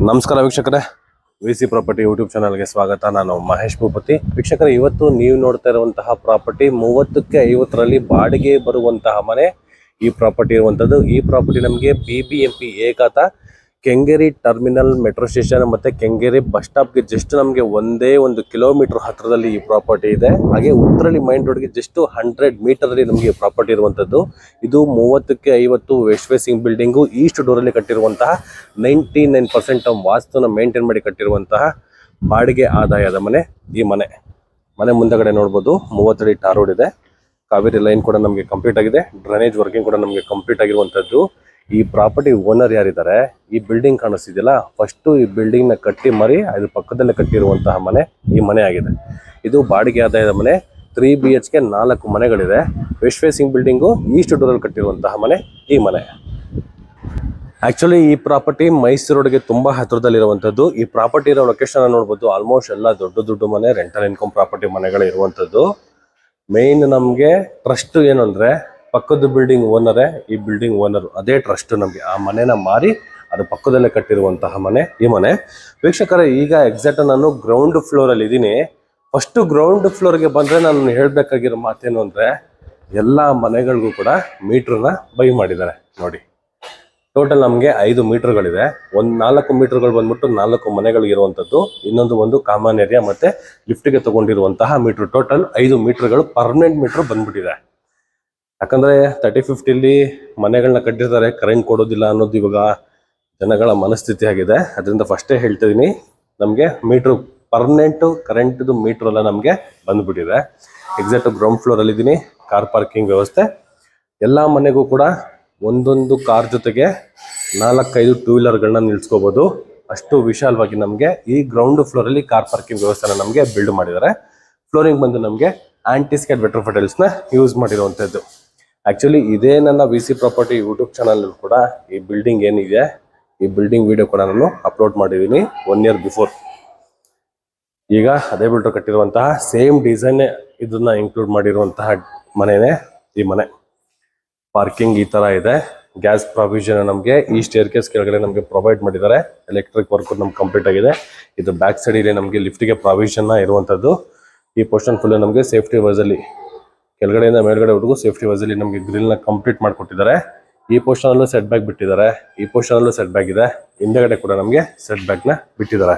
ನಮಸ್ಕಾರ ವೀಕ್ಷಕರೇ, VC. Property YouTube ಚಾನಲ್ಗೆ ಸ್ವಾಗತ. ನಾನು ಮಹೇಶ್ ಭೂಪತಿ. ವೀಕ್ಷಕರೇ, ಇವತ್ತು ನೀವು ನೋಡ್ತಾ ಇರುವಂತಹ ಪ್ರಾಪರ್ಟಿ 30ಕ್ಕೆ 50ರಲ್ಲಿ ಬಾಡಿಗೆ ಬರುವಂತಹ ಮನೆ. ಈ ಪ್ರಾಪರ್ಟಿ ಇರುವಂಥದ್ದು. ಈ ಪ್ರಾಪರ್ಟಿ ನಮಗೆ BBMP ಏಕಾತ ಕೆಂಗೇರಿ ಟರ್ಮಿನಲ್ ಮೆಟ್ರೋ ಸ್ಟೇಷನ್ ಮತ್ತೆ ಕೆಂಗೇರಿ ಬಸ್ ಸ್ಟಾಪ್ಗೆ ಜಸ್ಟ್ ನಮಗೆ ಒಂದೇ 1 ಕಿಲೋಮೀಟರ್ ಹತ್ರದಲ್ಲಿ ಈ ಪ್ರಾಪರ್ಟಿ ಇದೆ. ಹಾಗೆ ಉತ್ತರಳ್ಳಿ ಮೈನ್ ರೋಡ್ಗೆ ಜಸ್ಟ್ 100 ಮೀಟರ್ ಅಲ್ಲಿ ನಮಗೆ ಪ್ರಾಪರ್ಟಿ ಇರುವಂತದ್ದು. ಇದು 30ಕ್ಕೆ 50 west facing building, east door ಅಲ್ಲಿ ಕಟ್ಟಿರುವಂತಹ 99% ವಾಸ್ತುನ ಮೇಂಟೈನ್ ಮಾಡಿ ಕಟ್ಟಿರುವಂತಹ ಬಾಡಿಗೆ ಆದಾಯದ ಮನೆ. ಈ ಮನೆ ಮುಂದಗಡೆ ನೋಡ್ಬೋದು 30 ಅಡಿ ಟಾರ್ ರೋಡ್ ಇದೆ. ಕಾವೇರಿ ಲೈನ್ ಕೂಡ ನಮಗೆ ಕಂಪ್ಲೀಟ್ ಆಗಿದೆ. ಡ್ರೈನೇಜ್ ವರ್ಕಿಂಗ್ ಕೂಡ ನಮಗೆ ಕಂಪ್ಲೀಟ್ ಆಗಿರುವಂತದ್ದು. ಈ ಪ್ರಾಪರ್ಟಿ ಓನರ್ ಯಾರಿದ್ದಾರೆ, ಈ ಬಿಲ್ಡಿಂಗ್ ಕಾಣಿಸ್ತಿದೆಯಲ್ಲ, ಫಸ್ಟ್ ಈ ಬಿಲ್ಡಿಂಗ್ ನ ಕಟ್ಟಿ ಮರಿ ಅದ್ರ ಪಕ್ಕದಲ್ಲೇ ಕಟ್ಟಿರುವಂತಹ ಮನೆ ಈ ಮನೆ ಆಗಿದೆ. ಇದು ಬಾಡಿಗೆ ಆದಾಯದ ಮನೆ. 3 BHK 4 ಮನೆಗಳಿದೆ. West facing building, east door ಅಲ್ಲಿ ಕಟ್ಟಿರುವಂತಹ ಮನೆ ಈ ಮನೆ. ಆಕ್ಚುಲಿ ಈ ಪ್ರಾಪರ್ಟಿ ಮೈಸೂರು ರೋಡ್ಗೆ ತುಂಬಾ ಹತ್ರದಲ್ಲಿರುವಂತದ್ದು. ಈ ಪ್ರಾಪರ್ಟಿ ಇರೋ ಲೊಕೇಶನ್ ನೋಡ್ಬೋದು. ಆಲ್ಮೋಸ್ಟ್ ಎಲ್ಲ ದೊಡ್ಡ ಮನೆ, ರೆಂಟಲ್ ಇನ್ಕಮ್ ಪ್ರಾಪರ್ಟಿ ಮನೆಗಳು ಇರುವಂತದ್ದು. ಮೇನ್ ನಮ್ಗೆ ಟ್ರಸ್ಟ್ ಏನು ಅಂದ್ರೆ, ಪಕ್ಕದ ಬಿಲ್ಡಿಂಗ್ ಓನರೇ ಈ ಬಿಲ್ಡಿಂಗ್ ಓನರ್, ಅದೇ ಟ್ರಸ್ಟ್ ನಮಗೆ. ಆ ಮನೆನ ಮಾರಿ ಅದು ಪಕ್ಕದಲ್ಲೇ ಕಟ್ಟಿರುವಂತಹ ಮನೆ ಈ ಮನೆ. ವೀಕ್ಷಕರೇ, ಈಗ ಎಕ್ಸಾಕ್ಟ್ ನಾನು ಗ್ರೌಂಡ್ ಫ್ಲೋರ್ ಅಲ್ಲಿ ಇದ್ದೀನಿ. ಫಸ್ಟ್ ಗ್ರೌಂಡ್ ಫ್ಲೋರ್ಗೆ ಬಂದ್ರೆ ನಾನು ಹೇಳ್ಬೇಕಾಗಿರೋ ಮಾತೇನು ಅಂದ್ರೆ, ಎಲ್ಲಾ ಮನೆಗಳಿಗೂ ಕೂಡ ಮೀಟರ್ನ ಬೈ ಮಾಡಿದ್ದಾರೆ ನೋಡಿ. ಟೋಟಲ್ ನಮಗೆ 5 ಮೀಟರ್ಗಳಿದೆ. 4 ಮೀಟರ್ಗಳು ಬಂದ್ಬಿಟ್ಟು 4 ಮನೆಗಳಿಗೆ ಇರುವಂತದ್ದು. ಒಂದು ಕಾಮನ್ ಏರಿಯಾ ಮತ್ತೆ ಲಿಫ್ಟ್ಗೆ ತಗೊಂಡಿರುವಂತಹ ಮೀಟರ್. ಟೋಟಲ್ 5 ಮೀಟರ್ಗಳು ಪರ್ಮನೆಂಟ್ ಮೀಟರ್ ಬಂದ್ಬಿಟ್ಟಿದೆ. ಯಾಕಂದ್ರೆ 30-50 ಮನೆಗಳನ್ನ ಕಟ್ಟಿರ್ತಾರೆ, ಕರೆಂಟ್ ಕೊಡೋದಿಲ್ಲ ಅನ್ನೋದು ಇವಾಗ ಜನಗಳ ಮನಸ್ಥಿತಿ ಆಗಿದೆ. ಅದರಿಂದ ಫಸ್ಟೇ ಹೇಳ್ತಾ ಇದೀನಿ, ನಮಗೆ ಮೀಟರ್ ಪರ್ಮನೆಂಟ್ ಕರೆಂಟ್ ಮೀಟರ್ ಎಲ್ಲ ನಮಗೆ ಬಂದ್ಬಿಟ್ಟಿದೆ. ಎಕ್ಸಾಕ್ಟ್ ಗ್ರೌಂಡ್ ಫ್ಲೋರ್ ಅಲ್ಲಿ ಇದ್ದೀನಿ. ಕಾರ್ ಪಾರ್ಕಿಂಗ್ ವ್ಯವಸ್ಥೆ, ಎಲ್ಲಾ ಮನೆಗೂ ಕೂಡ ಒಂದೊಂದು ಕಾರ್ ಜೊತೆಗೆ 4-5 ಟೂ ವೀಲರ್ಗಳನ್ನ ನಿಲ್ಸ್ಕೋಬಹುದು. ಅಷ್ಟು ವಿಶಾಲವಾಗಿ ನಮಗೆ ಈ ಗ್ರೌಂಡ್ ಫ್ಲೋರ್ ಅಲ್ಲಿ ಕಾರ್ ಪಾರ್ಕಿಂಗ್ ವ್ಯವಸ್ಥೆನ ನಮಗೆ ಬಿಲ್ಡ್ ಮಾಡಿದ್ದಾರೆ. ಫ್ಲೋರಿಂಗ್ ಬಂದು ನಮಗೆ ಆಂಟಿಸ್ಕೇಟ್ ವೆಟ್ರೋಫೆಟಲ್ಸ್ ನ ಯೂಸ್ ಮಾಡಿರುವಂತದ್ದು. ಆಕ್ಚುಲಿ ಇದೇ ನನ್ನ ವಿ.ಸಿ. ಪ್ರಾಪರ್ಟಿ ಯೂಟ್ಯೂಬ್ ಚಾನಲ್ ಕೂಡ ಈ ಬಿಲ್ಡಿಂಗ್ ಏನಿದೆ, ಈ ಬಿಲ್ಡಿಂಗ್ ವಿಡಿಯೋ ಕೂಡ ನಾನು ಅಪ್ಲೋಡ್ ಮಾಡಿದ್ದೀನಿ 1 year ಬಿಫೋರ್. ಈಗ ಅದೇ ಬಿಲ್ಡರ್ ಕಟ್ಟಿರುವಂತಹ ಸೇಮ್ ಡಿಸೈನ್ ಇದನ್ನ ಇನ್ಕ್ಲೂಡ್ ಮಾಡಿರುವಂತಹ ಮನೆನೇ ಈ ಮನೆ. ಪಾರ್ಕಿಂಗ್ ಈ ತರ ಇದೆ. ಗ್ಯಾಸ್ ಪ್ರಾವಿಷನ್ ನಮಗೆ ಈ ಸ್ಟೇರ್ ಕೇಸ್ ಕೆಳಗಡೆ ನಮಗೆ ಪ್ರೊವೈಡ್ ಮಾಡಿದ್ದಾರೆ. ಎಲೆಕ್ಟ್ರಿಕ್ ವರ್ಕ್ ನಮ್ಗೆ ಕಂಪ್ಲೀಟ್ ಆಗಿದೆ. ಇದು ಬ್ಯಾಕ್ ಸೈಡ್ ಇದೆ ನಮಗೆ ಲಿಫ್ಟ್ಗೆ ಪ್ರಾವಿಷನ್ ಇರುವಂತದ್ದು. ಈ ಪೋರ್ಷನ್ ಫುಲ್ ನಮಗೆ ಸೇಫ್ಟಿ ವೈಸ್ ಅಲ್ಲಿ ಕೆಳಗಡೆಯಿಂದ ಮೇಲ್ಗಡೆವರೆಗೂ ಸೇಫ್ಟಿ ವೈಸ್ ಅಲ್ಲಿ ನಮಗೆ ಗ್ರಿಲ್ ನ ಕಂಪ್ಲೀಟ್ ಮಾಡಿಕೊಟ್ಟಿದ್ದಾರೆ. ಈ ಪೋರ್ಷನ್ ಅಲ್ಲೂ ಸೆಟ್ ಬ್ಯಾಕ್ ಬಿಟ್ಟಿದ್ದಾರೆ. ಈ ಪೋರ್ಷನ್ ಅಲ್ಲೂ ಸೆಟ್ ಬ್ಯಾಕ್ ಇದೆ. ಹಿಂದೆಗಡೆ ಕೂಡ ನಮಗೆ ಸೆಟ್ ಬ್ಯಾಕ್ ನ ಬಿಟ್ಟಿದ್ದಾರೆ.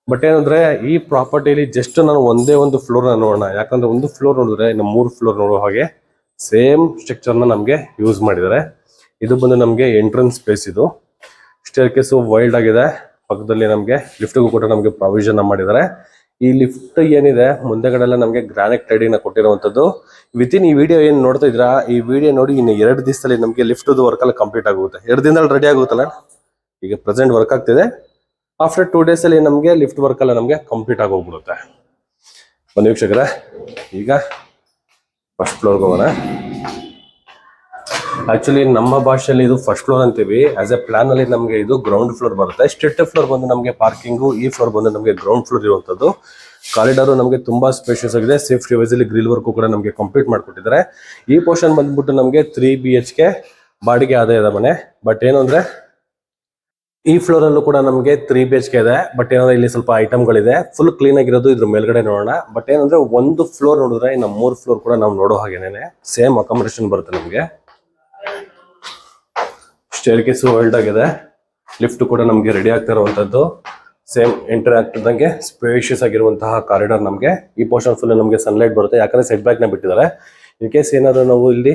ಬಟ್ ಏನಂದ್ರೆ, ಈ ಪ್ರಾಪರ್ಟಿಲಿ ಜಸ್ಟ್ ನಾನು ಒಂದೇ ಒಂದು ಫ್ಲೋರ್ ನ ನೋಡೋಣ. ಯಾಕಂದ್ರೆ ಒಂದು ಫ್ಲೋರ್ ನೋಡಿದ್ರೆ ಇನ್ನು 3 ಫ್ಲೋರ್ ನೋಡೋ ಹಾಗೆ ಸೇಮ್ ಸ್ಟ್ರಕ್ಚರ್ ನ ನಮಗೆ ಯೂಸ್ ಮಾಡಿದ್ದಾರೆ. ಇದು ಬಂದು ನಮಗೆ ಎಂಟ್ರೆನ್ಸ್ ಸ್ಪೇಸ್. ಇದು ಸ್ಟೇರ್ ಕೇಸ್ ವೈಲ್ಡ್ ಆಗಿದೆ. ಪಕ್ಕದಲ್ಲಿ ನಮಗೆ ಲಿಫ್ಟ್ಗೂ ಕೂಡ ನಮಗೆ ಪ್ರಾವಿಷನ್ ಮಾಡಿದ್ದಾರೆ. ಈ ಲಿಫ್ಟ್ ಏನಿದೆ ಮುಂದೆಗಡೆ ಎಲ್ಲ ನಮಗೆ ಗ್ರಾನೈಟ್ ಟೈಡಿಂಗ್ ನ ಕೊಟ್ಟಿರುವಂತದ್ದು. ವಿತಿನ್ ಈ ವಿಡಿಯೋ ಏನ್ ನೋಡ್ತಾ ಇದ್ರಾ, ಈ ವಿಡಿಯೋ ನೋಡಿ ಇನ್ನು 2 ದಿವಸದಲ್ಲಿ ನಮಗೆ ಲಿಫ್ಟ್ ವರ್ಕ್ ಎಲ್ಲ ಕಂಪ್ಲೀಟ್ ಆಗುತ್ತೆ. 2 ದಿನದಲ್ಲಿ ರೆಡಿ ಆಗುತ್ತಲ್ಲ. ಈಗ ಪ್ರೆಸೆಂಟ್ ವರ್ಕ್ ಆಗ್ತಿದೆ. ಆಫ್ಟರ್ 2 days ಅಲ್ಲಿ ನಮಗೆ ಲಿಫ್ಟ್ ವರ್ಕ್ ಎಲ್ಲ ನಮಗೆ ಕಂಪ್ಲೀಟ್ ಆಗಿ ಹೋಗ್ಬಿಡುತ್ತೆ. ಬನ್ನಿ ವೀಕ್ಷಕರೇ, ಈಗ ಫಸ್ಟ್ ಫ್ಲೋರ್ಗೆ ಹೋಗೋಣ. ಆಕ್ಚುಲಿ ನಮ್ಮ ಭಾಷೆಯಲ್ಲಿ ಇದು ಫಸ್ಟ್ ಫ್ಲೋರ್ ಅಂತೀವಿ. ಆಸ್ ಎ ಪ್ಲಾನ್ ಅಲ್ಲಿ ನಮಗೆ ಇದು ಗ್ರೌಂಡ್ ಫ್ಲೋರ್ ಬರುತ್ತೆ. ಸ್ಟ್ರೇಟ್ ಫ್ಲೋರ್ ಬಂದು ನಮಗೆ ಪಾರ್ಕಿಂಗು, ಈ ಫ್ಲೋರ್ ಬಂದು ನಮಗೆ ಗ್ರೌಂಡ್ ಫ್ಲೋರ್ ಇರುವಂತದ್ದು. ಕಾರಿಡಾರ್ ನಮಗೆ ತುಂಬಾ ಸ್ಪೇಷಿಯಸ್ ಆಗಿದೆ. ಸೇಫ್ಟಿ ವೈಸ್ ಅಲ್ಲಿ ಗ್ರಿಲ್ ವರ್ಕ್ ಕೂಡ ನಮಗೆ ಕಂಪ್ಲೀಟ್ ಮಾಡ್ಕೊಟ್ಟಿದ್ದಾರೆ. ಈ ಪೋರ್ಷನ್ ಬಂದ್ಬಿಟ್ಟು ನಮಗೆ 3 BHK ಬಾಡಿಗೆ ಆದಾಯದ ಮನೆ. ಬಟ್ ಏನು ಅಂದ್ರೆ, ಈ ಫ್ಲೋರ್ ಅಲ್ಲೂ ಕೂಡ ನಮಗೆ 3 BHK ಇದೆ. ಬಟ್ ಏನಂದ್ರೆ ಇಲ್ಲಿ ಸ್ವಲ್ಪ ಐಟಮ್ಗಳಿದೆ. ಫುಲ್ ಕ್ಲೀನ್ ಆಗಿರೋದು ಇದ್ರ ಮೇಲ್ಗಡೆ ನೋಡೋಣ. ಬಟ್ ಏನಂದ್ರೆ, ಒಂದು ಫ್ಲೋರ್ ನೋಡಿದ್ರೆ ಇನ್ನು 3 ಫ್ಲೋರ್ ಕೂಡ ನಾವು ನೋಡೋ ಹಾಗೇನೆ ಸೇಮ್ ಅಕಾಮಿಡೇಷನ್ ಬರುತ್ತೆ ನಮಗೆ. ಸ್ಟೇರ್ ಕೇಸ್ ವರ್ಲ್ಡ್ ಆಗಿದೆ. ಲಿಫ್ಟ್ ಕೂಡ ನಮಗೆ ರೆಡಿ ಆಗ್ತಾ ಇರುವಂತದ್ದು. ಸೇಮ್ ಎಂಟರ್ ಆಗ್ತಿದ್ದಂಗೆ ಸ್ಪೇಷಿಯಸ್ ಆಗಿರುವಂತಹ ಕಾರಿಡಾರ್. ನಮಗೆ ಈ ಪೋರ್ಷನ್ ಫುಲ್ ನಮಗೆ ಸನ್ಲೈಟ್ ಬರುತ್ತೆ. ಯಾಕಂದ್ರೆ ಸೆಟ್ ಬ್ಯಾಕ್ ನ ಬಿಟ್ಟಿದ್ದಾರೆ. ಇನ್ ಕೇಸ್ ಏನಾದ್ರು ನಾವು ಇಲ್ಲಿ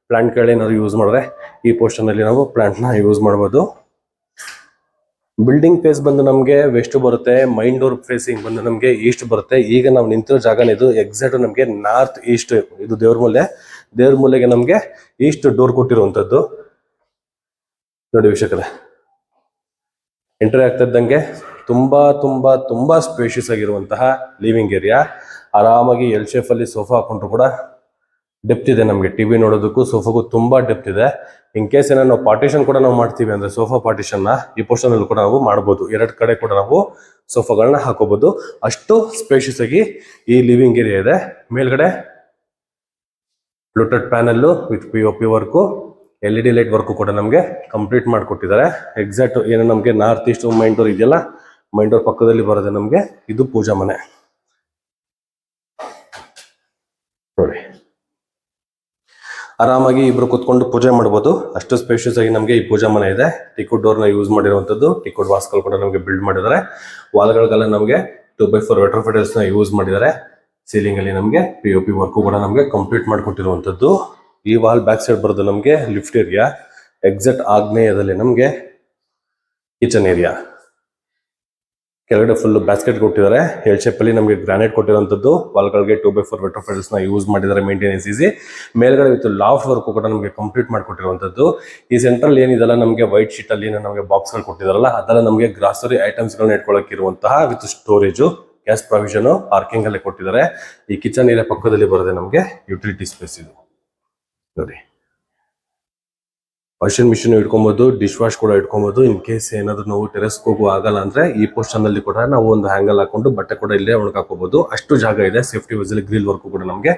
ಪ್ಲಾಂಟ್ ಗಳೇನಾದ್ರು ಯೂಸ್ ಮಾಡಿದ್ರೆ ಈ ಪೋರ್ಷನ್ ಅಲ್ಲಿ ನಾವು ಪ್ಲಾಂಟ್ ನ ಯೂಸ್ ಮಾಡಬಹುದು. ಬಿಲ್ಡಿಂಗ್ ಫೇಸ್ ಬಂದು ನಮಗೆ ವೆಸ್ಟ್ ಬರುತ್ತೆ. ಮೈನ್ ಡೋರ್ ಫೇಸಿಂಗ್ ಬಂದು ನಮಗೆ ಈಸ್ಟ್ ಬರುತ್ತೆ. ಈಗ ನಾವು ನಿಂತಿರೋ ಜಾಗನ ಇದು ಎಕ್ಸಾಕ್ಟ್ ನಮಗೆ ನಾರ್ತ್ ಈಸ್ಟ್. ಇದು ದೇವ್ರ ಮೂಲೆಗೆ ನಮಗೆ ಈಸ್ಟ್ ಡೋರ್ ಕೊಟ್ಟಿರುವಂತದ್ದು ನೋಡಿ ವೀಕ್ಷಕರೇ. ಎಂಟ್ರಿ ಆಗ್ತಾ ಇದ್ದಂಗೆ ತುಂಬಾ ಸ್ಪೇಷಿಯಸ್ ಆಗಿರುವಂತಹ ಲಿವಿಂಗ್ ಏರಿಯಾ. ಆರಾಮಾಗಿ ಎಲ್ ಶೇಪ್ ಅಲ್ಲಿ ಸೋಫಾ ಹಾಕೊಂಡ್ರು ಕೂಡ ಡೆಪ್ತ್ ಇದೆ. ನಮಗೆ ಟಿವಿ ನೋಡೋದಕ್ಕೂ ಸೋಫಾಗೂ ತುಂಬಾ ಡೆಪ್ತ್ ಇದೆ. ಇನ್ ಕೇಸ್ ಏನೋ ನಾವು ಪಾರ್ಟಿಷನ್ ಕೂಡ ನಾವು ಮಾಡ್ತೀವಿ ಅಂದ್ರೆ, ಸೋಫಾ ಪಾರ್ಟಿಷನ್ ನ ಈ ಪೋರ್ಷನ್ ಅಲ್ಲಿ ಕೂಡ ನಾವು ಮಾಡಬಹುದು. 2 ಕಡೆ ಕೂಡ ನಾವು ಸೋಫಾಗಳನ್ನ ಹಾಕೋಬಹುದು. ಅಷ್ಟು ಸ್ಪೇಷಿಯಸ್ ಆಗಿ ಈ ಲಿವಿಂಗ್ ಏರಿಯಾ ಇದೆ. ಮೇಲ್ಗಡೆ Bluetooth panel with POP work. LED light work ಕೂಡ ನಮಗೆ ಕಂಪ್ಲೀಟ್ ಮಾಡಿಕೊಟ್ಟಿದ್ದಾರೆ. ಎಕ್ಸಾಕ್ಟ್ ಏನು ನಮಗೆ ನಾರ್ತ್ ಈಸ್ಟ್ ಮೈನ್ ಡೋರ್ ಇದೆಯಲ್ಲ, ಮೈನ್ ಡೋರ್ ಪಕ್ಕದಲ್ಲಿ ಬರೋದೆ ನಮಗೆ ಇದು ಪೂಜಾ ಮನೆ ನೋಡಿ. ಆರಾಮಾಗಿ ಇಬ್ರು ಕುತ್ಕೊಂಡು ಪೂಜೆ ಮಾಡ್ಬೋದು, ಅಷ್ಟು ಸ್ಪೇಷಿಯಸ್ ಆಗಿ ನಮಗೆ ಈ ಪೂಜಾ ಮನೆ ಇದೆ. ಟಿಕುಡ್ ಡೋರ್ನ ಯೂಸ್ ಮಾಡಿರುವಂಥದ್ದು, ಟಿಕುಡ್ ವಾಸ್ಕಲ್ ಕೂಡ ನಮಗೆ ಬಿಲ್ಡ್ ಮಾಡಿದ್ದಾರೆ. ವಾಲ್ಗಳಿಗೆಲ್ಲ ನಮಗೆ 2x4 ವೆಟ್ರೋಫಿಟಲ್ಸ್ ನ ಯೂಸ್ ಮಾಡಿದ್ದಾರೆ. ಸೀಲಿಂಗ್ ಅಲ್ಲಿ ನಮಗೆ POP ವರ್ಕು ಕೂಡ ನಮಗೆ ಕಂಪ್ಲೀಟ್ ಮಾಡಿಕೊಟ್ಟಿರುವಂಥದ್ದು. ಈ ವಾಲ್ ಬ್ಯಾಕ್ ಸೈಡ್ ಬರೋದು ನಮಗೆ ಲಿಫ್ಟ್ ಏರಿಯಾ. ಎಕ್ಸಾಕ್ಟ್ ಆಗ್ನೇಯದಲ್ಲಿ ನಮಗೆ ಕಿಚನ್ ಏರಿಯಾ. ಕೆಳಗಡೆ ಫುಲ್ ಬ್ಯಾಸ್ಕೆಟ್ ಕೊಟ್ಟಿದ್ದಾರೆ. ಎಲ್ ಶೇಪ್ ಅಲ್ಲಿ ನಮಗೆ ಗ್ರಾನೈಟ್ ಕೊಟ್ಟಿರುವಂತದ್ದು. ವಾಲ್ಗಳಿಗೆ 2x4 ವೆಟ್ರೋಫಿಟಲ್ಸ್ ನ ಯೂಸ್ ಮಾಡಿದ್ದಾರೆ. Maintenance easy. ಮೇಲ್ಗಡೆ ವಿತ್ ಲಾಫ್ಟ್ ವರ್ಕ್ ಕೂಡ ನಮಗೆ ಕಂಪ್ಲೀಟ್ ಮಾಡಿಕೊಟ್ಟಿರುವಂತದ್ದು. ಈ ಸೆಂಟ್ರಲ್ ಏನಿದೆಲ್ಲ ನಮಗೆ ವೈಟ್ ಶೀಟ್ ಅಲ್ಲಿ ನಮಗೆ ಬಾಕ್ಸ್ ಗಳು ಕೊಟ್ಟಿದಾರಲ್ಲ, ಅದೆಲ್ಲ ನಮಗೆ ಗ್ರಾಸರಿ ಐಟಮ್ಸ್ ಗಳನ್ನ ಇಟ್ಕೊಳ್ಳಕ್ಕೆ ಇರುವಂತಹ with storage, gas provision, parking ಅಲ್ಲಿ ಕೊಟ್ಟಿದ್ದಾರೆ. ಈ ಕಿಚನ್ ಏರಿಯಾ ಪಕ್ಕದಲ್ಲಿ ಬರೋದೆ ನಮಗೆ ಯುಟಿಲಿಟಿ ಸ್ಪೇಸ್ ಇದು ನೋಡಿ. ವಾಷಿಂಗ್ ಮಿಷಿನ್ ಇಟ್ಕೊಬಹುದು, ಡಿಶ್ ವಾಶ್ ಕೂಡ ಇಟ್ಕೊಬಹುದು. ಇನ್ ಕೇಸ್ ಏನಾದ್ರು ನಾವು ಟೆರೆಸ್ ಹೋಗು ಆಗಲ್ಲ ಅಂದ್ರೆ ಈ ಪೋರ್ಷನ್ ಅಲ್ಲಿ ಕೂಡ ನಾವು ಒಂದು ಹ್ಯಾಂಗಲ್ ಹಾಕೊಂಡು ಬಟ್ಟೆ ಕೂಡ ಇಲ್ಲೇ ಒಣಗಾಕೋಬಹುದು. ಅಷ್ಟು ಜಾಗ ಇದೆ. ಸೇಫ್ಟಿ ವೈಸ್ ಅಲ್ಲಿ ಗ್ರಿಲ್ ವರ್ಕ್ ಕೂಡ ನಮಗೆ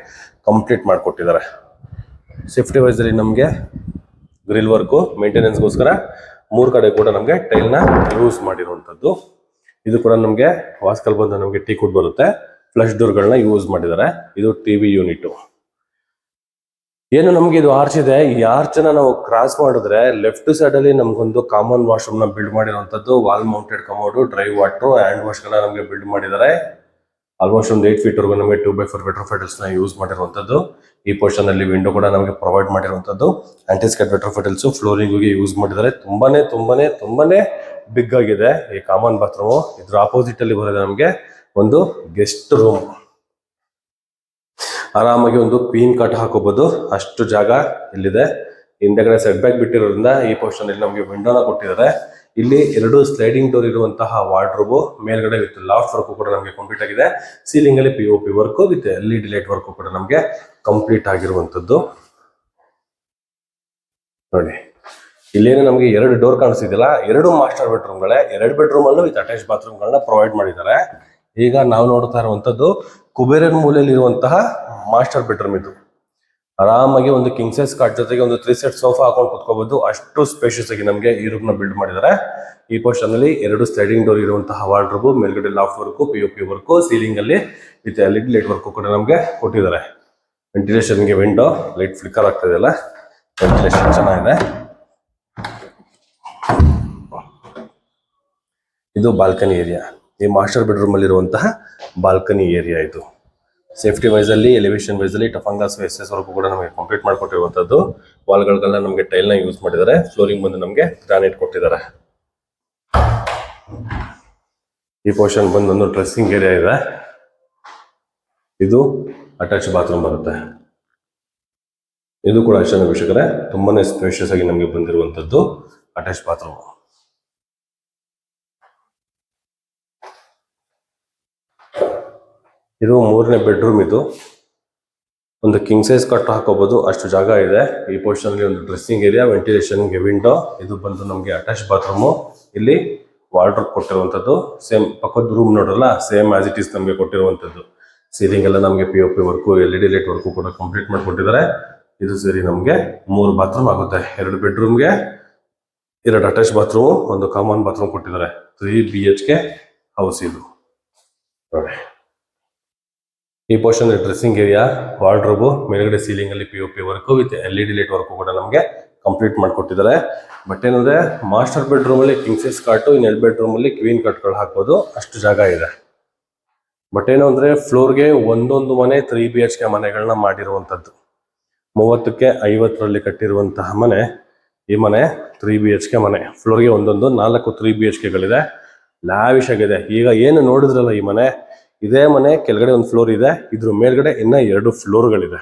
ಕಂಪ್ಲೀಟ್ ಮಾಡಿಕೊಟ್ಟಿದ್ದಾರೆ. ಸೇಫ್ಟಿ ವೈಸ್ ಅಲ್ಲಿ ನಮಗೆ ಗ್ರಿಲ್ ವರ್ಕ್ ಮೇಂಟೆನೆನ್ಸ್ಗೋಸ್ಕರ 3 ಕಡೆ ಕೂಡ ನಮಗೆ ಟೈಲ್ ನ ಯೂಸ್ ಮಾಡಿರುವಂತದ್ದು. ಇದು ಕೂಡ ನಮಗೆ ವಾಸ್ಕಲ್ ಬಂದು ನಮಗೆ ಟೀಕುಡ್ ಬರುತ್ತೆ. ಫ್ಲಶ್ ಡೋರ್ ಗಳನ್ನ ಯೂಸ್ ಮಾಡಿದ್ದಾರೆ. ಇದು ಟಿವಿ ಯೂನಿಟ್. ಏನು ನಮ್ಗೆ ಇದು ಆರ್ಚ್ ಇದೆ. ಈ ಆರ್ಚ್ ನಾವು ಕ್ರಾಸ್ ಮಾಡಿದ್ರೆ ಲೆಫ್ಟ್ ಸೈಡ್ ಅಲ್ಲಿ ನಮ್ಗೊಂದು ಕಾಮನ್ ವಾಶ್ರೂಮ್ ನ ಬಿಲ್ಡ್ ಮಾಡಿರುವಂತದ್ದು. Wall mounted commode, dry water, hand wash ಗಳನ್ನ ನಮಗೆ ಬಿಲ್ಡ್ ಮಾಡಿದ್ದಾರೆ. ಆಲ್ಮೋಸ್ಟ್ ಒಂದು 8 feet ವರೆಗೂ ನಮಗೆ 2x4 ವೆಟ್ರೋಫಿಟಲ್ಸ್ ನ ಯೂಸ್ ಮಾಡಿರುವಂತದ್ದು. ಈ ಪೋರ್ಷನ್ ಅಲ್ಲಿ ವಿಂಡೋ ಕೂಡ ನಮಗೆ ಪ್ರೊವೈಡ್ ಮಾಡಿರುವಂತದ್ದು. ಆಂಟಿಸ್ಕಟ್ ವೆಟ್ರೋಫಿಟಲ್ಸ್ ಫ್ಲೋರಿಂಗ್ ಗೆ ಯೂಸ್ ಮಾಡಿದ್ದಾರೆ. ತುಂಬಾನೇ ಬಿಗ್ ಆಗಿದೆ ಈ ಕಾಮನ್ ಬಾತ್ರೂಮ್. ಇದ್ರ ಆಪೋಸಿಟ್ ಅಲ್ಲಿ ಬರೋದು ನಮಗೆ ಒಂದು ಗೆಸ್ಟ್ ರೂಮ್. ಆರಾಮಾಗಿ ಒಂದು ಕ್ವೀನ್ ಕಟ್ ಹಾಕೋಬಹುದು, ಅಷ್ಟು ಜಾಗ ಇಲ್ಲಿದೆ. ಹಿಂದೆಗಡೆ ಸೆಟ್ ಬ್ಯಾಕ್ ಬಿಟ್ಟಿರೋದ್ರಿಂದ ಈ ಪೋರ್ಷನ್ ಅಲ್ಲಿ ನಮಗೆ ವಿಂಡೋನ ಕೊಟ್ಟಿದ್ದಾರೆ. ಇಲ್ಲಿ 2 ಸ್ಲೈಡಿಂಗ್ ಡೋರ್ ಇರುವಂತಹ ವಾರ್ಡ್ರೋಬ್, ಮೇಲ್ಗಡೆ ವಿತ್ ಲಾಫ್ಟ್ ವರ್ಕ್ ಕೂಡ ನಮಗೆ ಕಂಪ್ಲೀಟ್ ಆಗಿದೆ. ಸೀಲಿಂಗ್ ಅಲ್ಲಿ POP work with LED light work ಕೂಡ ನಮಗೆ ಕಂಪ್ಲೀಟ್ ಆಗಿರುವಂತದ್ದು ನೋಡಿ. ಇಲ್ಲೇನು ನಮಗೆ 2 ಡೋರ್ ಕಾಣಿಸ್ತಿದಿಲ್ಲ, 2 ಮಾಸ್ಟರ್ ಬೆಡ್ರೂಮ್ ಗಳೇ. 2 ಬೆಡ್ರೂಮ್ ಅಲ್ಲೂ ವಿತ್ ಅಟ್ಯಾಚ್ ಬಾತ್ರೂಮ್ ಗಳನ್ನ ಪ್ರೊವೈಡ್ ಮಾಡಿದ್ದಾರೆ. ಈಗ ನಾವು ನೋಡ್ತಾ ಇರುವಂತದ್ದು ಕುಬೇರನ್ ಮೂಲೆಯಲ್ಲಿ ಇರುವಂತಹ ಮಾಸ್ಟರ್ ಬೆಡ್ರೂಮ್. ಇದು ಆರಾಮಾಗಿ ಒಂದು ಕಿಂಗ್ ಸೈಜ್ ಕಾಟ್ ಜೊತೆಗೆ ಒಂದು 3 ಸೆಟ್ ಸೋಫಾ ಹಾಕೊಂಡು ಕುತ್ಕೋಬಹುದು. ಅಷ್ಟು ಸ್ಪೇಷಿಯಸ್ ಆಗಿ ನಮಗೆ ಈ ರೂಮ್ ನ ಬಿಲ್ಡ್ ಮಾಡಿದ್ದಾರೆ. ಈ ಪೋರ್ಷನ್ ಅಲ್ಲಿ 2 ಸ್ಲೈಡಿಂಗ್ ಡೋರ್ ಇರುವಂತಹ ವಾರ್ಡ್ರೋಬ್, ಮೇಲ್ಗಡೆ loft work, POP work, ceiling ಅಲ್ಲಿ ವಿತ್ LED ಲೈಟ್ ವರ್ಕ್ ಕೂಡ ನಮಗೆ ಕೊಟ್ಟಿದ್ದಾರೆ. ವೆಂಟಿಲೇಷನ್ ಗೆ ವಿಂಡೋ ಲೈಟ್ ಫ್ಲಿಕರ್ ಆಗ್ತಾ ಇದೆಯಲ್ಲ, ವೆಂಟಿಲೇಷನ್ ಚೆನ್ನಾಗಿದೆ. ಇದು ಬಾಲ್ಕನಿ ಏರಿಯಾ. ಈ ಮಾಸ್ಟರ್ ಬೆಡ್ರೂಮ್ ಅಲ್ಲಿ ಇರುವಂತಹ ಬಾಲ್ಕನಿ ಏರಿಯಾ ಇದು. ಸೇಫ್ಟಿ ವೈಸ್ ಅಲ್ಲಿ, ಎಲಿವೇಶನ್ ವೈಸ್ ಅಲ್ಲಿ ಟಫಂಗಾಸ್ ವೇಸಸ್ ವರ್ಕು ಕೂಡ ನಮಗೆ ಕಂಪ್ಲೀಟ್ ಮಾಡಿಕೊಟ್ಟಿರುವಂತದ್ದು. ವಾಲ್ಗಳಿಗೆಲ್ಲ ನಮಗೆ ಟೈಲ್ ನ ಯೂಸ್ ಮಾಡಿದ್ದಾರೆ. ಫ್ಲೋರಿಂಗ್ ಬಂದು ನಮಗೆ ಗ್ರಾನೈಟ್ ಕೊಟ್ಟಿದ್ದಾರೆ. ಈ ಪೋರ್ಷನ್ ಬಂದು ಒಂದು ಡ್ರೆಸ್ಸಿಂಗ್ ಏರಿಯಾ ಇದೆ. ಇದು ಅಟ್ಯಾಚ್ ಬಾತ್ರೂಮ್ ಬರುತ್ತೆ. ಇದು ಕೂಡ ಅಷ್ಟೇ ವೀಕ್ಷಕರೇ, ತುಂಬಾನೇ ಸ್ಪೇಷಿಯಸ್ ಆಗಿ ನಮಗೆ ಬಂದಿರುವಂತದ್ದು ಅಟ್ಯಾಚ್ ಬಾತ್ರೂಮ್. ಇದು 3ನೇ ಬೆಡ್ರೂಮ್. ಇದು ಒಂದು ಕಿಂಗ್ ಸೈಜ್ ಕಟ್ ಹಾಕೋಬಹುದು, ಅಷ್ಟು ಜಾಗ ಇದೆ. ಈ ಪೋರ್ಷನ್ ಅಲ್ಲಿ ಒಂದು ಡ್ರೆಸ್ಸಿಂಗ್ ಏರಿಯಾ, ವೆಂಟಿಲೇಷನ್ ಗೆ ವಿಂಡೋ. ಇದು ಬಂದು ನಮಗೆ ಅಟ್ಯಾಚ್ ಬಾತ್ರೂಮ್. ಇಲ್ಲಿ ವಾರ್ಡ್ರೋಬ್ ಕೊಟ್ಟಿರುವಂತದ್ದು. ಸೇಮ್ ಪಕ್ಕದ ರೂಮ್ ನೋಡ್ರಲ್ಲ, ಸೇಮ್ ಆಸ್ ಇಟ್ ಈಸ್ ನಮಗೆ ಕೊಟ್ಟಿರುವಂತದ್ದು. ಸೀಲಿಂಗ್ ಎಲ್ಲ ನಮಗೆ POP work, LED light work ಕೂಡ ಕಂಪ್ಲೀಟ್ ಮಾಡಿಕೊಟ್ಟಿದ್ದಾರೆ. ಇದು ಸೇರಿ ನಮಗೆ 3 ಬಾತ್ರೂಮ್ ಆಗುತ್ತೆ. 2 ಬೆಡ್ರೂಮ್ಗೆ 2 ಅಟ್ಯಾಚ್ ಬಾತ್ರೂಮ್, ಒಂದು ಕಾಮನ್ ಬಾತ್ರೂಮ್ ಕೊಟ್ಟಿದ್ದಾರೆ. 3 BHK ಹೌಸ್ ಇದು ನೋಡಿ. ಈ ಪೋರ್ಷನ್ ಡ್ರೆಸ್ಸಿಂಗ್ ಏರಿಯಾ, ವಾರ್ಡ್ರೋಬ್, ಮೇಲ್ಗಡೆ ಸೀಲಿಂಗ್ ಅಲ್ಲಿ POP work with LED light work ಕೂಡ ನಮಗೆ ಕಂಪ್ಲೀಟ್ ಮಾಡಿಕೊಟ್ಟಿದ್ದಾರೆ. ಬಟ್ ಏನಂದ್ರೆ ಮಾಸ್ಟರ್ ಬೆಡ್ರೂಮ್ ಅಲ್ಲಿ ಕಿಂಗ್ ಸೈಜ್ ಕಾಟ್, ಇನ್ 2 ಬೆಡ್ರೂಮ್ ಅಲ್ಲಿ ಕ್ವೀನ್ ಕಟ್ಗಳು ಹಾಕ್ಬೋದು, ಅಷ್ಟು ಜಾಗ ಇದೆ. ಬಟ್ ಏನು ಅಂದ್ರೆ ಫ್ಲೋರ್ಗೆ ಒಂದೊಂದು ಮನೆ 3 BHK ಮನೆಗಳನ್ನ ಮಾಡಿರುವಂತದ್ದು. 30ಕ್ಕೆ 50ರಲ್ಲಿ ಕಟ್ಟಿರುವಂತಹ ಮನೆ ಈ ಮನೆ. 3 BHK ಮನೆ. ಫ್ಲೋರ್ಗೆ ಒಂದೊಂದು 4 3 BHK ಗಳಿದೆ. ಲಾವಿಶ್ ಆಗಿದೆ. ಈಗ ಏನು ನೋಡಿದ್ರಲ್ಲ ಈ ಮನೆ, ಇದೇ ಮನೆ ಕೆಳಗಡೆ ಒಂದು ಫ್ಲೋರ್ ಇದೆ, ಇದ್ರ ಮೇಲ್ಗಡೆ ಇನ್ನ 2 ಫ್ಲೋರ್ಗಳಿದೆ.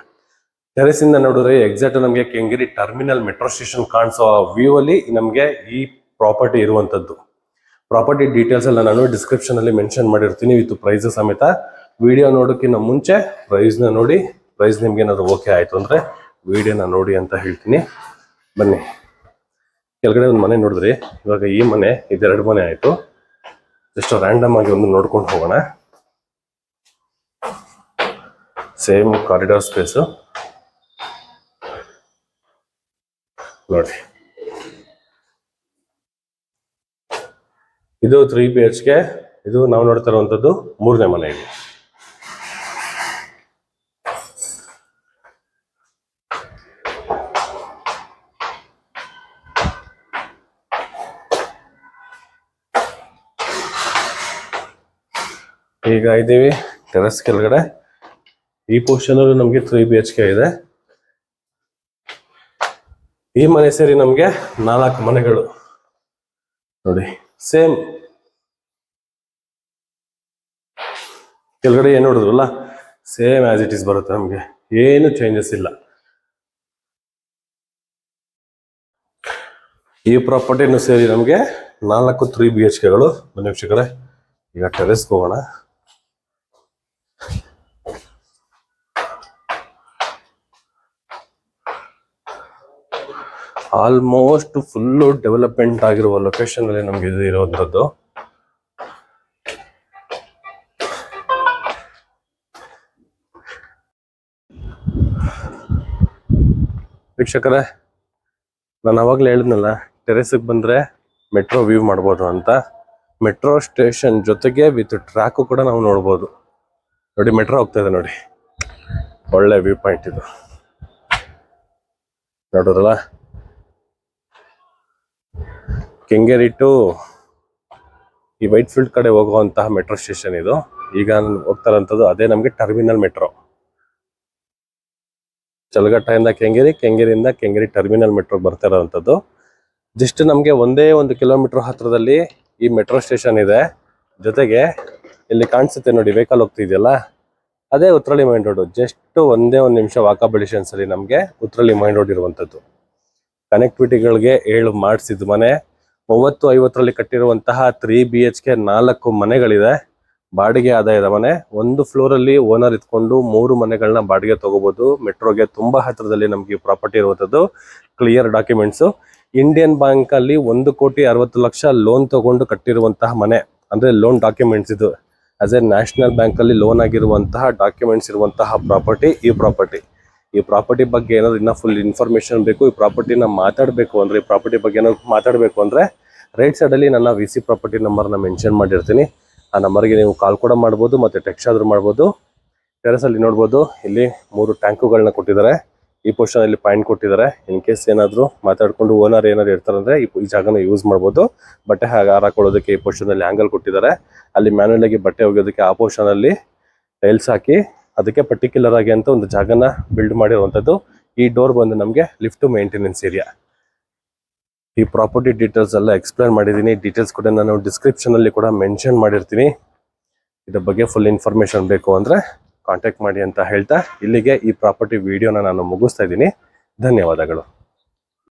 ಟೆರೆಸ್ ಇಂದ ನೋಡಿದ್ರೆ ಎಕ್ಸಾಕ್ಟ್ ನಮಗೆ ಕೆಂಗೇರಿ ಟರ್ಮಿನಲ್ ಮೆಟ್ರೋ ಸ್ಟೇಷನ್ ಕಾಣಿಸೋ ವ್ಯೂ ಅಲ್ಲಿ ನಮಗೆ ಈ ಪ್ರಾಪರ್ಟಿ ಇರುವಂತದ್ದು. ಪ್ರಾಪರ್ಟಿ ಡೀಟೇಲ್ಸ್ ಎಲ್ಲ ನಾನು ಡಿಸ್ಕ್ರಿಪ್ಷನ್ ಅಲ್ಲಿ ಮೆನ್ಷನ್ ಮಾಡಿರ್ತೀನಿ ವಿತ್ ಪ್ರೈಸ್ ಸಮೇತ. ವಿಡಿಯೋ ನೋಡೋಕ್ಕಿಂತ ಮುಂಚೆ ಪ್ರೈಸ್ ನ ನೋಡಿ, ಪ್ರೈಸ್ ನಿಮ್ಗೆ ಏನಾದ್ರು ಓಕೆ ಆಯ್ತು ಅಂದ್ರೆ ವಿಡಿಯೋನ ನೋಡಿ ಅಂತ ಹೇಳ್ತೀನಿ. ಬನ್ನಿ, ಕೆಳಗಡೆ ಒಂದು ಮನೆ ನೋಡಿದ್ರಿ, ಇವಾಗ ಈ ಮನೆ ಇದೆರಡು ಮನೆ ಆಯ್ತು. ಜಸ್ಟ್ ರ್ಯಾಂಡಮ್ ಆಗಿ ಒಂದು ನೋಡ್ಕೊಂಡು ಹೋಗೋಣ. ಸೇಮ್ ಕಾರಿಡಾರ್ ಸ್ಪೇಸ್, ನೋಡಿ, ಇದು 3 BHK. ಇದು ನಾವು ನೋಡ್ತಾ ಇರುವಂತದ್ದು 3ನೇ ಮನೆ. ಇದು ಈಗ ಇದ್ದೀವಿ ಟೆರೆಸ್ ಕೆಳಗಡೆ. ಈ ಪೋರ್ಷನ್ ಅಲ್ಲಿ ನಮ್ಗೆ 3 BHK ಇದೆ. ಈ ಮನೆ ಸೇರಿ ನಮ್ಗೆ 4 ಮನೆಗಳು ನೋಡಿ. ಸೇಮ್ ಕೆಳಗಡೆ ಏನ್ ನೋಡಿದ್ರಲ್ಲ, ಸೇಮ್ ಆಸ್ ಇಟ್ ಇಸ್ ಬರುತ್ತೆ. ನಮ್ಗೆ ಏನು ಚೇಂಜಸ್ ಇಲ್ಲ. ಈ ಪ್ರಾಪರ್ಟಿನೂ ಸೇರಿ ನಮ್ಗೆ 4 3 BHKಗಳು. ಬನ್ನಿ ವೀಕ್ಷಕರೇ, ಈಗ ಟೆರೆಸ್ಗೆ ಹೋಗೋಣ. ಆಲ್ಮೋಸ್ಟ್ ಫುಲ್ಲು ಡೆವಲಪ್ಮೆಂಟ್ ಆಗಿರುವ ಲೊಕೇಶನ್ ಅಲ್ಲಿ ನಮ್ಗೆ ಇದು ಇರುವಂತದ್ದು. ವೀಕ್ಷಕರೇ, ನಾನು ಅವಾಗಲೇ ಹೇಳಿದ್ನಲ್ಲ, ಟೆರೆಸ್ಗೆ ಬಂದ್ರೆ ಮೆಟ್ರೋ ವ್ಯೂ ಮಾಡ್ಬೋದು ಅಂತ. ಮೆಟ್ರೋ ಸ್ಟೇಷನ್ ಜೊತೆಗೆ ವಿತ್ ಟ್ರ್ಯಾಕು ಕೂಡ ನಾವು ನೋಡ್ಬೋದು. ನೋಡಿ, ಮೆಟ್ರೋ ಹೋಗ್ತಾ ಇದೆ ನೋಡಿ. ಒಳ್ಳೆ ವ್ಯೂ ಪಾಯಿಂಟ್ ಇದು, ನೋಡೋರಲ್ಲ. ಕೆಂಗೇರಿ ಟು ಈ ವೈಟ್ ಫೀಲ್ಡ್ ಕಡೆ ಹೋಗುವಂತಹ ಮೆಟ್ರೋ ಸ್ಟೇಷನ್ ಇದು. ಈಗ ಹೋಗ್ತಾ ಇರೋಂಥದ್ದು ಅದೇ ನಮ್ಗೆ ಟರ್ಮಿನಲ್ ಮೆಟ್ರೋ. ಚಲಗಟ್ಟೆಯಿಂದ ಕೆಂಗೇರಿ, ಕೆಂಗೇರಿಯಿಂದ ಕೆಂಗೇರಿ ಟರ್ಮಿನಲ್ ಮೆಟ್ರೋ ಬರ್ತಾ ಇರೋವಂಥದ್ದು. ಜಸ್ಟ್ ನಮ್ಗೆ 1 ಕಿಲೋಮೀಟರ್ ಹತ್ರದಲ್ಲಿ ಈ ಮೆಟ್ರೋ ಸ್ಟೇಷನ್ ಇದೆ. ಜೊತೆಗೆ ಇಲ್ಲಿ ಕಾಣಿಸುತ್ತೆ ನೋಡಿ, ವೆಹಿಕಲ್ ಹೋಗ್ತಿದೆಯಲ್ಲ, ಅದೇ ಉತ್ರಳ್ಳಿ ಮೈನ್ ರೋಡ್. ಜಸ್ಟ್ 1 ನಿಮಿಷ ವಾಕಬಲ್ ಡಿಸ್ಟೆನ್ಸ್ ಅಲ್ಲಿ ನಮ್ಗೆ ಉತ್ರಳ್ಳಿ ಮೈನ್ ರೋಡ್ ಇರುವಂತದ್ದು. ಕನೆಕ್ಟಿವಿಟಿಗಳಿಗೆ 7 ಮಾಡಿಸಿದ ಮನೆ. 30-50ರಲ್ಲಿ ಕಟ್ಟಿರುವಂತಹ 3 BHK 4 ಮನೆಗಳಿದೆ. ಬಾಡಿಗೆ ಆದಾಯದ ಮನೆ. 1 ಫ್ಲೋರ್ ಅಲ್ಲಿ ಓನರ್ ಇತ್ಕೊಂಡು 3 ಮನೆಗಳನ್ನ ಬಾಡಿಗೆ ತಗೋಬಹುದು. ಮೆಟ್ರೋಗೆ ತುಂಬಾ ಹತ್ರದಲ್ಲಿ ನಮ್ಗೆ ಈ ಪ್ರಾಪರ್ಟಿ ಇರುವಂತದ್ದು. Clear documents. ಇಂಡಿಯನ್ ಬ್ಯಾಂಕ್ ಅಲ್ಲಿ 1,60,00,000 ಲೋನ್ ತಗೊಂಡು ಕಟ್ಟಿರುವಂತಹ ಮನೆ. ಅಂದ್ರೆ ಲೋನ್ ಡಾಕ್ಯುಮೆಂಟ್ಸ್ ಇದು. ಆಸ್ ಎ ನ್ಯಾಷನಲ್ ಬ್ಯಾಂಕ್ ಅಲ್ಲಿ ಲೋನ್ ಆಗಿರುವಂತಹ ಡಾಕ್ಯುಮೆಂಟ್ಸ್ ಇರುವಂತಹ ಪ್ರಾಪರ್ಟಿ ಈ ಪ್ರಾಪರ್ಟಿ. ಈ ಪ್ರಾಪರ್ಟಿ ಬಗ್ಗೆ ಏನಾದ್ರು ಇನ್ನ ಫುಲ್ ಇನ್ಫಾರ್ಮೇಶನ್ ಬೇಕು, ಈ ಪ್ರಾಪರ್ಟಿನ ಮಾತಾಡಬೇಕು ಅಂದ್ರೆ, ಈ ಪ್ರಾಪರ್ಟಿ ಬಗ್ಗೆ ಏನಾದ್ರು ಮಾತಾಡಬೇಕು ಅಂದ್ರೆ, ರೈಟ್ ಸೈಡ್ ಅಲ್ಲಿ ನನ್ನ VC ಪ್ರಾಪರ್ಟಿ ನಂಬರ್ನ ಮೆನ್ಷನ್ ಮಾಡಿರ್ತೀನಿ. ಆ ನಂಬರ್ಗೆ ನೀವು ಕಾಲ್ ಕೂಡ ಮಾಡ್ಬೋದು, ಮತ್ತೆ ಟೆಕ್ಸ್ಟ್ ಆದ್ರೂ ಮಾಡ್ಬೋದು. ಟೆರೆಸ್ ಅಲ್ಲಿ ನೋಡ್ಬೋದು, ಇಲ್ಲಿ 3 ಟ್ಯಾಂಕುಗಳನ್ನ ಕೊಟ್ಟಿದ್ದಾರೆ. ಈ ಪೋರ್ಷನ್ ಅಲ್ಲಿ ಪಾಯಿಂಟ್ ಕೊಟ್ಟಿದ್ದಾರೆ. ಇನ್ ಕೇಸ್ ಏನಾದ್ರು ಮಾತಾಡ್ಕೊಂಡು ಓನರ್ ಏನಾದ್ರು ಇರ್ತಾರಂದ್ರೆ ಈ ಜಾಗನ ಯೂಸ್ ಮಾಡ್ಬೋದು. ಬಟ್ಟೆ ಹಾಕೊಳ್ಳೋದಕ್ಕೆ ಈ ಪೋರ್ಷನ್ ಅಲ್ಲಿ ಆಂಗಲ್ ಕೊಟ್ಟಿದ್ದಾರೆ. ಅಲ್ಲಿ ಮ್ಯಾನ್ಯಲ್ ಆಗಿ ಬಟ್ಟೆ ಒಗೆಯೋದಕ್ಕೆ ಆ ಪೋರ್ಷನ್ ಅಲ್ಲಿ ಟೈಲ್ಸ್ ಹಾಕಿ ಅದಕ್ಕೆ ಪರ್ಟಿಕ್ಯುಲರ್ ಆಗಿ ಅಂತ ಒಂದು ಜಾಗನ ಬಿಲ್ಡ್ ಮಾಡಿರುವಂತದ್ದು. ಈ ಡೋರ್ ಬಂದು ನಮಗೆ ಲಿಫ್ಟ್ ಮೇಂಟೆನೆನ್ಸ್ ಏರಿಯಾ. ಈ ಪ್ರಾಪರ್ಟಿ ಡೀಟೇಲ್ಸ್ ಎಲ್ಲ ಎಕ್ಸ್ಪ್ಲೈನ್ ಮಾಡಿದ್ದೀನಿ. ಡೀಟೇಲ್ಸ್ ಕೂಡ ನಾನು ಡಿಸ್ಕ್ರಿಪ್ಷನ್ ಅಲ್ಲಿ ಕೂಡ ಮೆನ್ಷನ್ ಮಾಡಿರ್ತೀನಿ. ಇದ್ರ ಬಗ್ಗೆ ಫುಲ್ ಇನ್ಫಾರ್ಮೇಶನ್ ಬೇಕು ಅಂದ್ರೆ ಕಾಂಟ್ಯಾಕ್ಟ್ ಮಾಡಿ ಅಂತ ಹೇಳ್ತಾ ಇಲ್ಲಿಗೆ ಈ ಪ್ರಾಪರ್ಟಿ ವಿಡಿಯೋನ ನಾನು ಮುಗಿಸ್ತಾ ಇದ್ದೀನಿ. ಧನ್ಯವಾದಗಳು.